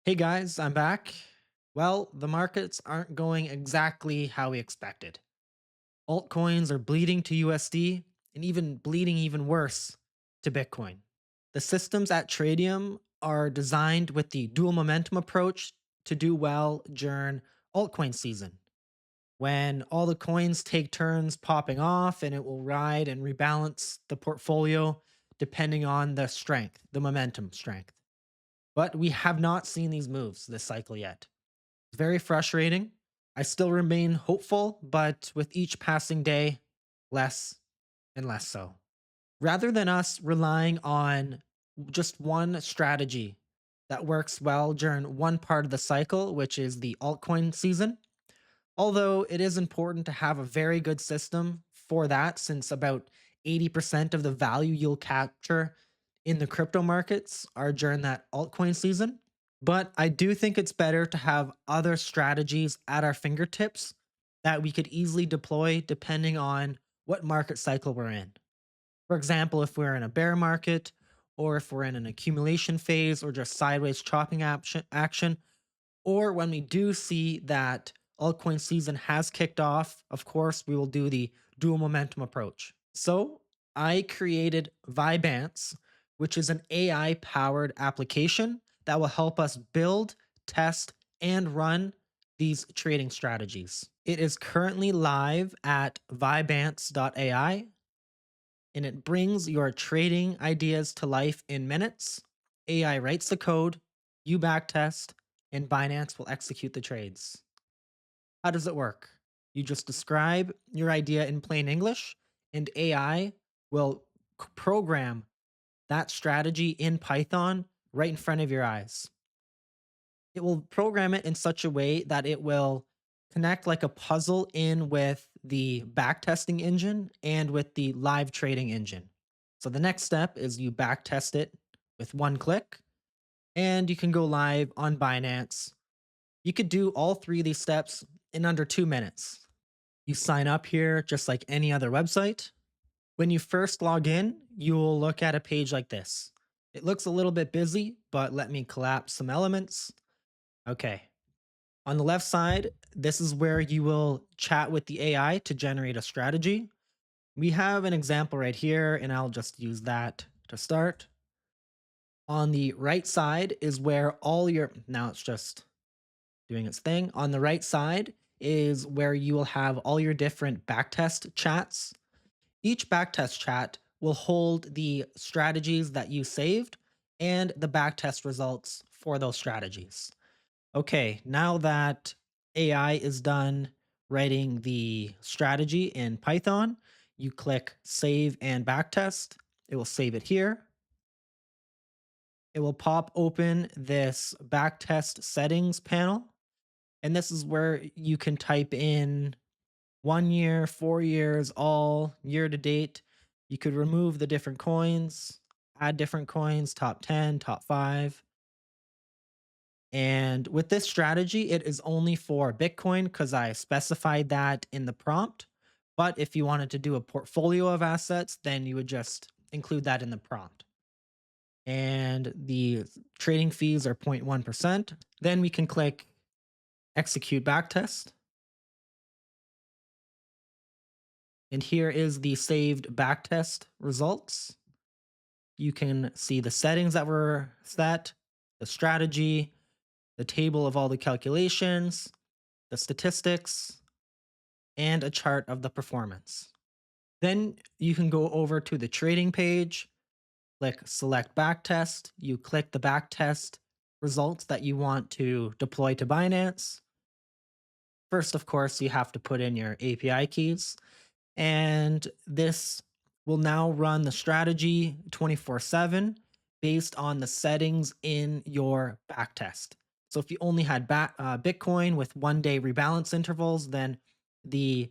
Hey guys, I'm back. Well, the markets aren't going exactly how we expected. Altcoins are bleeding to USD and even bleeding even worse to Bitcoin. The systems at Tradium are designed with the dual momentum approach to do well during altcoin season, when all the coins take turns popping off and it will ride and rebalance the portfolio depending on the strength, the momentum strength. But we have not seen these moves this cycle yet. It's very frustrating. I still remain hopeful, but with each passing day, less and less so. Rather than us relying on just one strategy that works well during one part of the cycle, which is the altcoin season, although it is important to have a very good system for that, since about 80% of the value you'll capture in the crypto markets are during that altcoin season. But I do think it's better to have other strategies at our fingertips that we could easily deploy depending on what market cycle we're in. For example, if we're in a bear market, or if we're in an accumulation phase, or just sideways chopping action, or when we do see that altcoin season has kicked off, of course, we will do the dual momentum approach. So I created Vibance, which is an AI powered application that will help us build, test, and run these trading strategies. It is currently live at Vibance.ai, and it brings your trading ideas to life in minutes. AI writes the code, you backtest, and Binance will execute the trades. How does it work? You just describe your idea in plain English, and AI will program that strategy in Python right in front of your eyes. It will program it in such a way that it will connect like a puzzle in with the backtesting engine and with the live trading engine. So the next step is you backtest it with one click, and you can go live on Binance. You could do all three of these steps in under 2 minutes. You sign up here just like any other website. When you first log in, you will look at a page like this. It looks a little bit busy, but let me collapse some elements. Okay. On the left side, this is where you will chat with the AI to generate a strategy. We have an example right here, and I'll just use that to start. On the right side is where all your, now it's just doing its thing. On the right side is where you will have all your different backtest chats. Each backtest chat will hold the strategies that you saved and the backtest results for those strategies. Okay, now that AI is done writing the strategy in Python, you click save and backtest. It will save it here. It will pop open this backtest settings panel. And this is where you can type in 1 year, 4 years, all year to date. You could remove the different coins, add different coins, top 10, top 5. And with this strategy, it is only for Bitcoin because I specified that in the prompt. But if you wanted to do a portfolio of assets, then you would just include that in the prompt. And the trading fees are 0.1%. Then we can click execute backtest. And here is the saved backtest results. You can see the settings that were set, the strategy, the table of all the calculations, the statistics, and a chart of the performance. Then you can go over to the trading page, click select backtest. You click the backtest results that you want to deploy to Binance. First, of course, you have to put in your API keys, and this will now run the strategy 24/7 based on the settings in your backtest. So if you only had Bitcoin with 1 day rebalance intervals, then the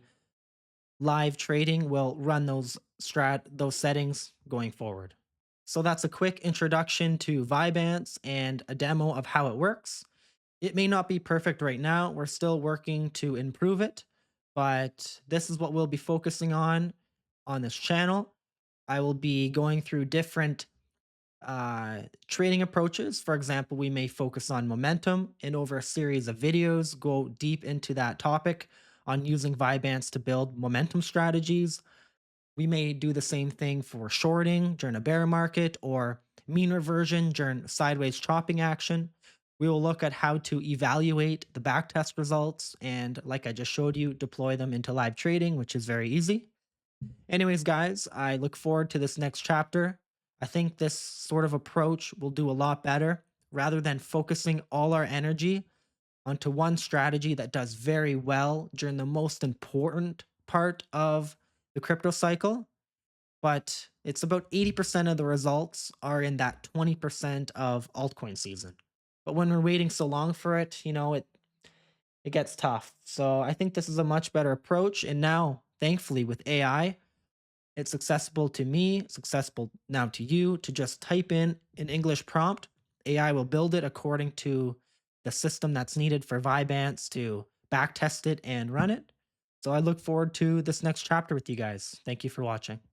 live trading will run those settings going forward. So that's a quick introduction to Vibance and a demo of how it works. It may not be perfect right now. We're still working to improve it, but this is what we'll be focusing on this channel. I will be going through different Trading approaches, for example, we may focus on momentum and over a series of videos, go deep into that topic on using Vibance to build momentum strategies. We may do the same thing for shorting during a bear market or mean reversion during sideways chopping action. We will look at how to evaluate the backtest results and, like I just showed you, deploy them into live trading, which is very easy. Anyways, guys, I look forward to this next chapter. I think this sort of approach will do a lot better rather than focusing all our energy onto one strategy that does very well during the most important part of the crypto cycle. But it's about 80% of the results are in that 20% of altcoin season. But when we're waiting so long for it, it gets tough. So I think this is a much better approach. And now, thankfully, with AI, it's accessible to me, it's accessible now to you to just type in an English prompt. AI will build it according to the system that's needed for Vibance to backtest it and run it. So I look forward to this next chapter with you guys. Thank you for watching.